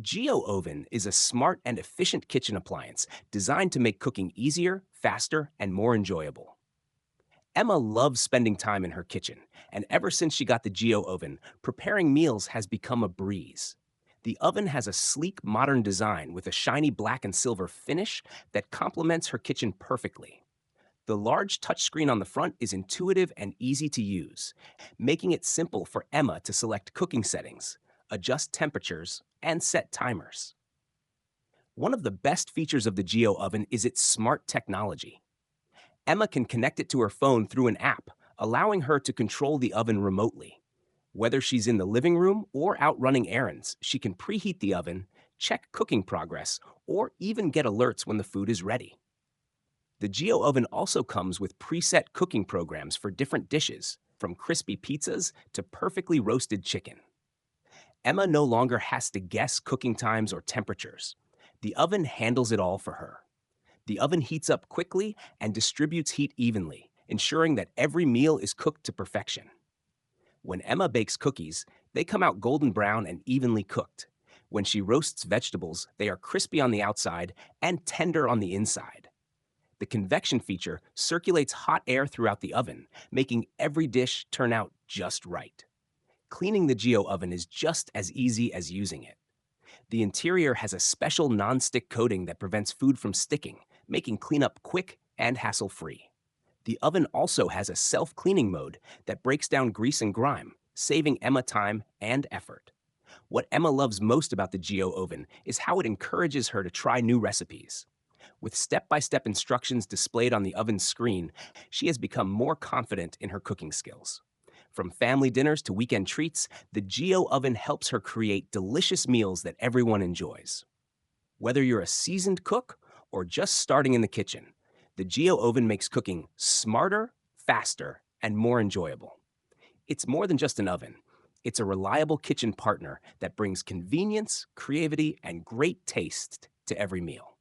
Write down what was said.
Geo Oven is a smart and efficient kitchen appliance designed to make cooking easier, faster, and more enjoyable. Emma loves spending time in her kitchen, and ever since she got the Geo Oven, preparing meals has become a breeze. The oven has a sleek, modern design with a shiny black and silver finish that complements her kitchen perfectly. The large touchscreen on the front is intuitive and easy to use, making it simple for Emma to select cooking settings, adjust temperatures, and set timers. One of the best features of the Geo Oven is its smart technology. Emma can connect it to her phone through an app, allowing her to control the oven remotely. Whether she's in the living room or out running errands, she can preheat the oven, check cooking progress, or even get alerts when the food is ready. The Geo Oven also comes with preset cooking programs for different dishes, from crispy pizzas to perfectly roasted chicken. Emma no longer has to guess cooking times or temperatures. The oven handles it all for her. The oven heats up quickly and distributes heat evenly, ensuring that every meal is cooked to perfection. When Emma bakes cookies, they come out golden brown and evenly cooked. When she roasts vegetables, they are crispy on the outside and tender on the inside. The convection feature circulates hot air throughout the oven, making every dish turn out just right. Cleaning the Geo oven is just as easy as using it. The interior has a special non-stick coating that prevents food from sticking, making cleanup quick and hassle-free. The oven also has a self-cleaning mode that breaks down grease and grime, saving Emma time and effort. What Emma loves most about the Geo oven is how it encourages her to try new recipes. With step-by-step instructions displayed on the oven's screen, she has become more confident in her cooking skills. From family dinners to weekend treats, the Geo oven helps her create delicious meals that everyone enjoys. Whether you're a seasoned cook or just starting in the kitchen, the Geo oven makes cooking smarter, faster, and more enjoyable. It's more than just an oven. It's a reliable kitchen partner that brings convenience, creativity, and great taste to every meal.